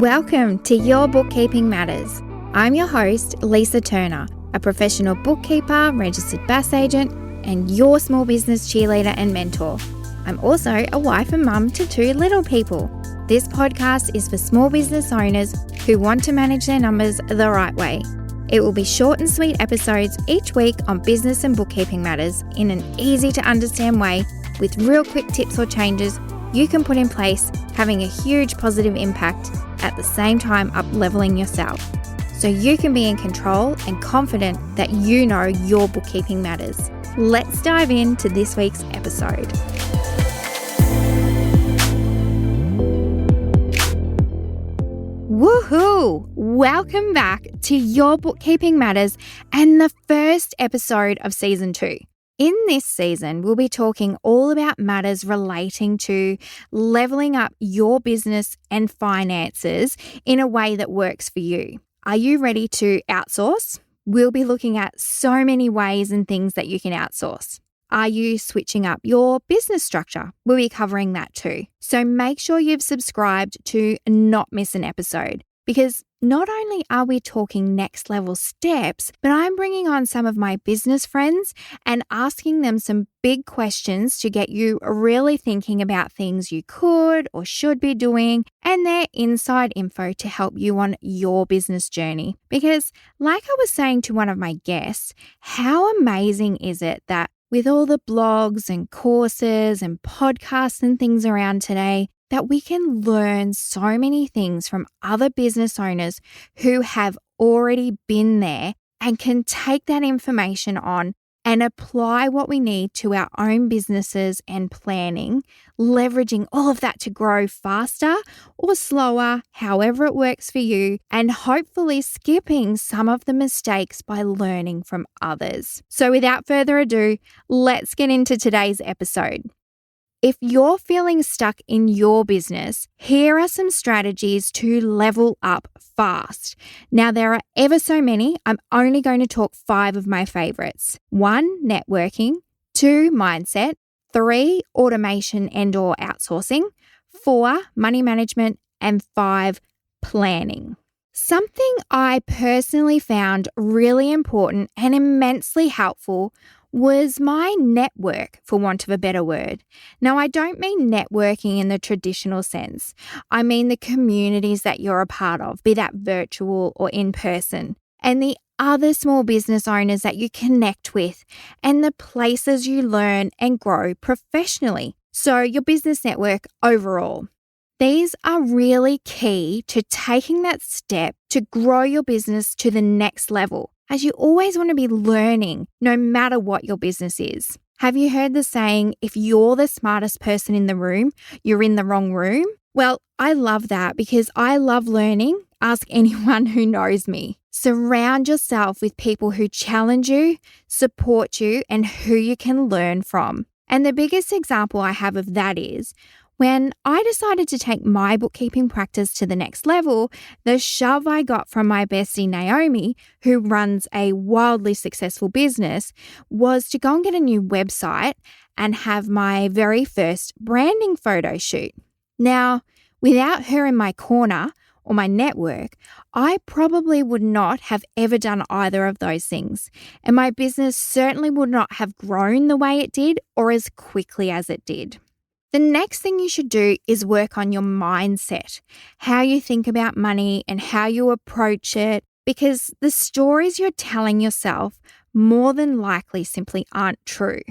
Welcome to Your Bookkeeping Matters. I'm your host, Lisa Turner, a professional bookkeeper, registered BAS agent, and your small business cheerleader and mentor. I'm also a wife and mum to two little people. This podcast is for small business owners who want to manage their numbers the right way. It will be short and sweet episodes each week on business and bookkeeping matters in an easy to understand way with real quick tips or changes you can put in place, having a huge positive impact at the same time up-leveling yourself, so you can be in control and confident that you know your bookkeeping matters. Let's dive into this week's episode. Woohoo! Welcome back to Your Bookkeeping Matters and the first episode of Season 2. In this season, we'll be talking all about matters relating to leveling up your business and finances in a way that works for you. Are you ready to outsource? We'll be looking at so many ways and things that you can outsource. Are you switching up your business structure? We'll be covering that too. So make sure you've subscribed to not miss an episode, because not only are we talking next level steps, but I'm bringing on some of my business friends and asking them some big questions to get you really thinking about things you could or should be doing and their inside info to help you on your business journey. Because like I was saying to one of my guests, how amazing is it that with all the blogs and courses and podcasts and things around today, that we can learn so many things from other business owners who have already been there and can take that information on and apply what we need to our own businesses and planning, leveraging all of that to grow faster or slower, however it works for you, and hopefully skipping some of the mistakes by learning from others. So without further ado, let's get into today's episode. If you're feeling stuck in your business, here are some strategies to level up fast. Now, there are ever so many. I'm only going to talk 5 of my favorites. 1, networking. 2, mindset. 3, automation and or outsourcing. 4, money management. And 5, planning. Something I personally found really important and immensely helpful was my network, for want of a better word. Now, I don't mean networking in the traditional sense. I mean the communities that you're a part of, be that virtual or in person, and the other small business owners that you connect with, and the places you learn and grow professionally. So your business network overall. These are really key to taking that step to grow your business to the next level, as you always want to be learning no matter what your business is. Have you heard the saying, if you're the smartest person in the room, you're in the wrong room? Well, I love that because I love learning. Ask anyone who knows me. Surround yourself with people who challenge you, support you, and who you can learn from. And the biggest example I have of that is when I decided to take my bookkeeping practice to the next level, the shove I got from my bestie Naomi, who runs a wildly successful business, was to go and get a new website and have my very first branding photo shoot. Now, without her in my corner or my network, I probably would not have ever done either of those things. And my business certainly would not have grown the way it did or as quickly as it did. The next thing you should do is work on your mindset, how you think about money and how you approach it, because the stories you're telling yourself more than likely simply aren't true.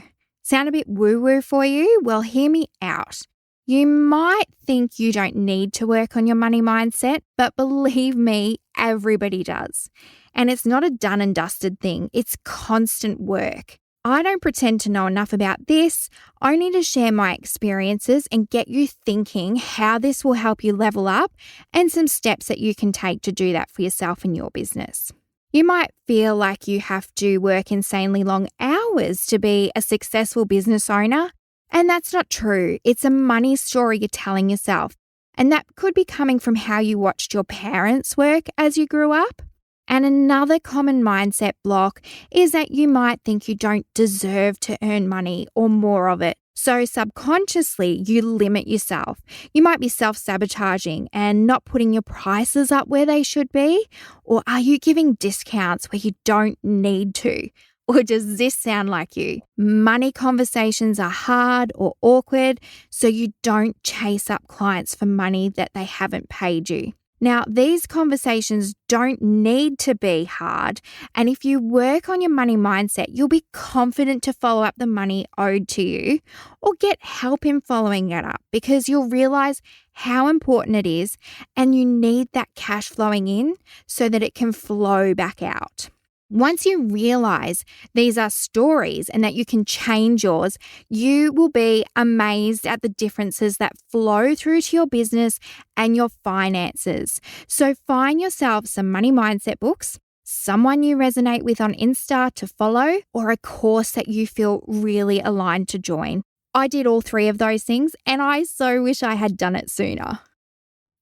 Sound a bit woo-woo for you? Well, hear me out. You might think you don't need to work on your money mindset, but believe me, everybody does. And it's not a done and dusted thing. It's constant work. I don't pretend to know enough about this, only to share my experiences and get you thinking how this will help you level up and some steps that you can take to do that for yourself and your business. You might feel like you have to work insanely long hours to be a successful business owner, and that's not true. It's a money story you're telling yourself, and that could be coming from how you watched your parents work as you grew up. And another common mindset block is that you might think you don't deserve to earn money or more of it So subconsciously, you limit yourself. You might be self-sabotaging and not putting your prices up where they should be. Or are you giving discounts where you don't need to? Or does this sound like you? Money conversations are hard or awkward, so you don't chase up clients for money that they haven't paid you. Now, these conversations don't need to be hard, and if you work on your money mindset, you'll be confident to follow up the money owed to you or get help in following it up because you'll realize how important it is and you need that cash flowing in so that it can flow back out. Once you realize these are stories and that you can change yours, you will be amazed at the differences that flow through to your business and your finances. So find yourself some money mindset books, someone you resonate with on Insta to follow, or a course that you feel really aligned to join. I did all three of those things and I so wish I had done it sooner.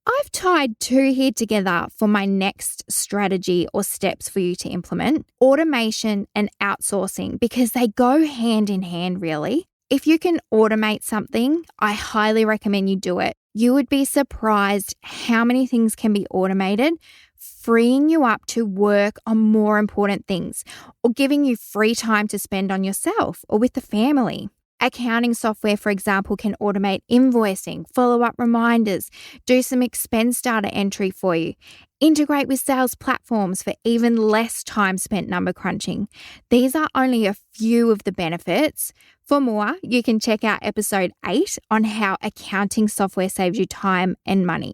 I've tied two here together for my next strategy or steps for you to implement: automation and outsourcing, because they go hand in hand, really. If you can automate something, I highly recommend you do it. You would be surprised how many things can be automated, freeing you up to work on more important things or giving you free time to spend on yourself or with the family. Accounting software, for example, can automate invoicing, follow-up reminders, do some expense data entry for you, integrate with sales platforms for even less time spent number crunching. These are only a few of the benefits. For more, you can check out episode 8 on how accounting software saves you time and money.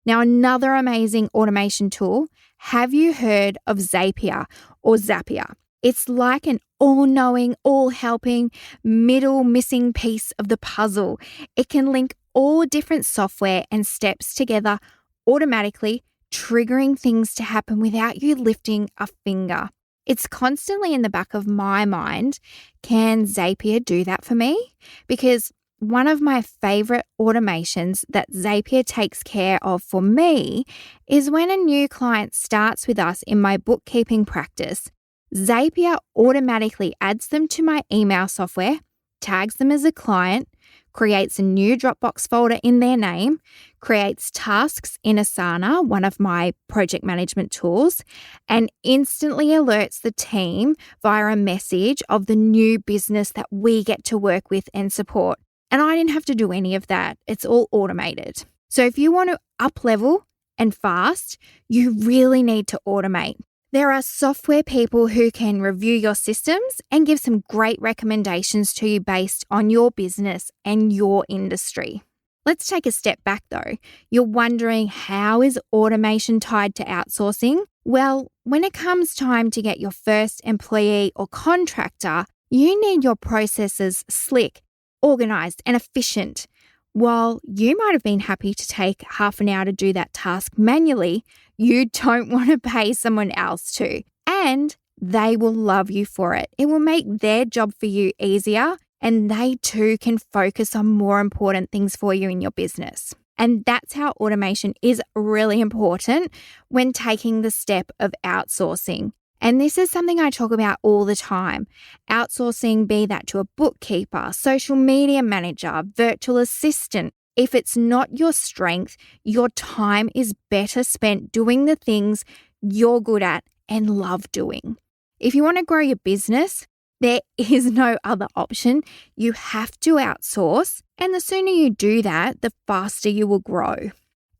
Now, another amazing automation tool, have you heard of Zapier or Zapier? It's like an all-knowing, all-helping, middle missing piece of the puzzle. It can link all different software and steps together automatically, triggering things to happen without you lifting a finger. It's constantly in the back of my mind, can Zapier do that for me? Because one of my favorite automations that Zapier takes care of for me is when a new client starts with us in my bookkeeping practice. Zapier automatically adds them to my email software, tags them as a client, creates a new Dropbox folder in their name, creates tasks in Asana, one of my project management tools, and instantly alerts the team via a message of the new business that we get to work with and support. And I didn't have to do any of that. It's all automated. So if you want to up-level and fast, you really need to automate. There are software people who can review your systems and give some great recommendations to you based on your business and your industry. Let's take a step back though. You're wondering, how is automation tied to outsourcing? Well, when it comes time to get your first employee or contractor, you need your processes slick, organized, and efficient. While you might have been happy to take half an hour to do that task manually, you don't want to pay someone else to. And they will love you for it. It will make their job for you easier, and they too can focus on more important things for you in your business. And that's how automation is really important when taking the step of outsourcing. And this is something I talk about all the time. Outsourcing, be that to a bookkeeper, social media manager, virtual assistant. If it's not your strength, your time is better spent doing the things you're good at and love doing. If you want to grow your business, there is no other option. You have to outsource, and the sooner you do that, the faster you will grow.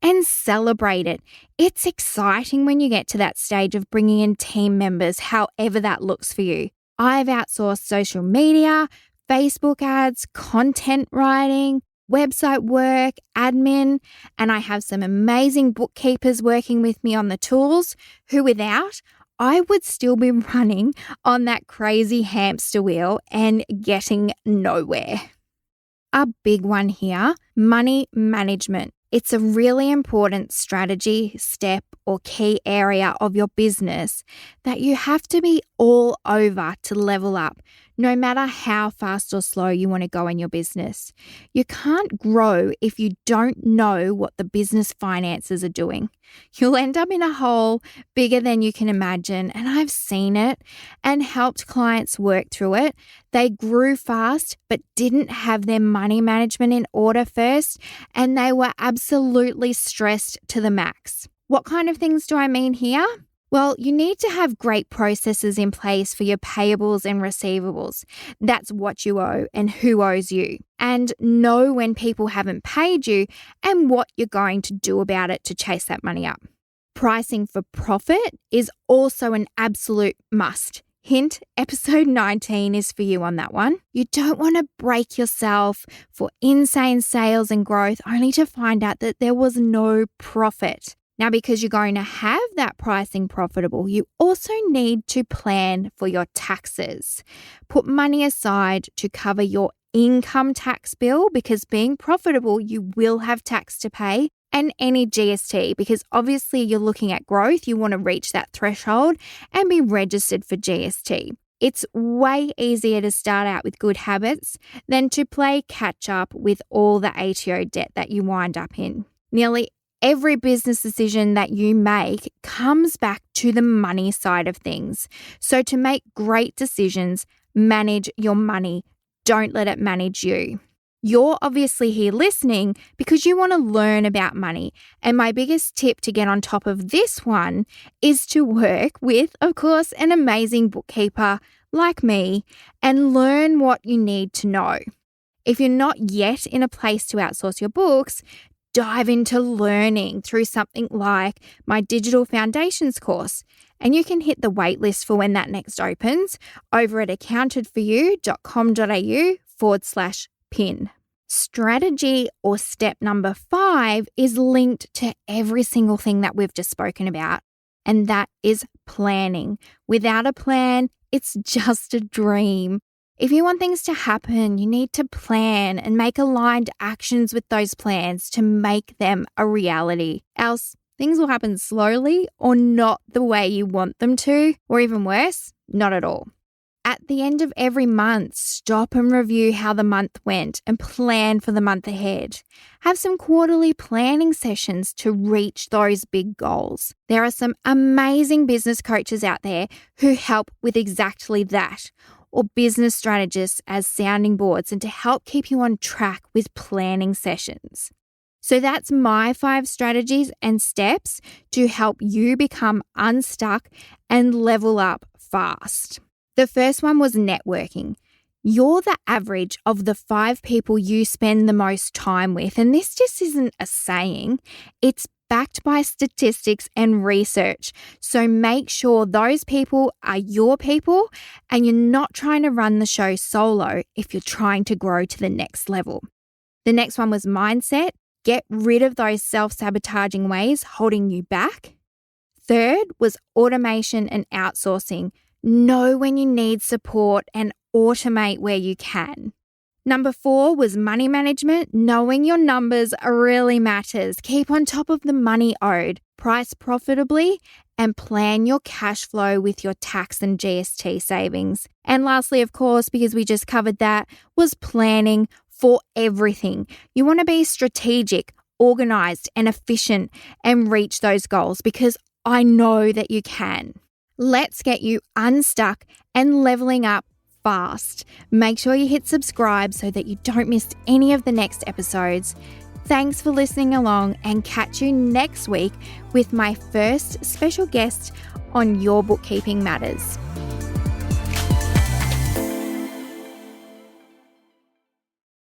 And celebrate it. It's exciting when you get to that stage of bringing in team members, however that looks for you. I've outsourced social media, Facebook ads, content writing, website work, admin, and I have some amazing bookkeepers working with me on the tools who without, I would still be running on that crazy hamster wheel and getting nowhere. A big one here, money management. It's a really important strategy, step, or key area of your business that you have to be all over to level up, no matter how fast or slow you want to go in your business. You can't grow if you don't know what the business finances are doing. You'll end up in a hole bigger than you can imagine, and I've seen it and helped clients work through it. They grew fast but didn't have their money management in order first, and they were absolutely stressed to the max. What kind of things do I mean here? Well, you need to have great processes in place for your payables and receivables. That's what you owe and who owes you. And know when people haven't paid you and what you're going to do about it to chase that money up. Pricing for profit is also an absolute must. Hint, episode 19 is for you on that one. You don't want to break yourself for insane sales and growth only to find out that there was no profit. Now, because you're going to have that pricing profitable, you also need to plan for your taxes. Put money aside to cover your income tax bill, because being profitable, you will have tax to pay, and any GST, because obviously you're looking at growth. You want to reach that threshold and be registered for GST. It's way easier to start out with good habits than to play catch up with all the ATO debt that you wind up in. Nearly every business decision that you make comes back to the money side of things. So to make great decisions, manage your money. Don't let it manage you. You're obviously here listening because you want to learn about money. And my biggest tip to get on top of this one is to work with, of course, an amazing bookkeeper like me and learn what you need to know. If you're not yet in a place to outsource your books, dive into learning through something like my Digital Foundations course. And you can hit the waitlist for when that next opens over at accountedforyou.com.au/pin. Strategy, or step number 5, is linked to every single thing that we've just spoken about, and that is planning. Without a plan, it's just a dream. If you want things to happen, you need to plan and make aligned actions with those plans to make them a reality. Else, things will happen slowly or not the way you want them to, or even worse, not at all. At the end of every month, stop and review how the month went and plan for the month ahead. Have some quarterly planning sessions to reach those big goals. There are some amazing business coaches out there who help with exactly that, or business strategists as sounding boards, and to help keep you on track with planning sessions. So that's my 5 strategies and steps to help you become unstuck and level up fast. The first one was networking. You're the average of the 5 people you spend the most time with. And this just isn't a saying. It's backed by statistics and research. So make sure those people are your people and you're not trying to run the show solo if you're trying to grow to the next level. The next one was mindset. Get rid of those self-sabotaging ways holding you back. Third was automation and outsourcing. Know when you need support and automate where you can. Number 4 was money management. Knowing your numbers really matters. Keep on top of the money owed, price profitably, and plan your cash flow with your tax and GST savings. And lastly, of course, because we just covered that, was planning for everything. You want to be strategic, organized, and efficient and reach those goals, because I know that you can. Let's get you unstuck and leveling up fast. Make sure you hit subscribe so that you don't miss any of the next episodes. Thanks for listening along, and catch you next week with my first special guest on Your Bookkeeping Matters.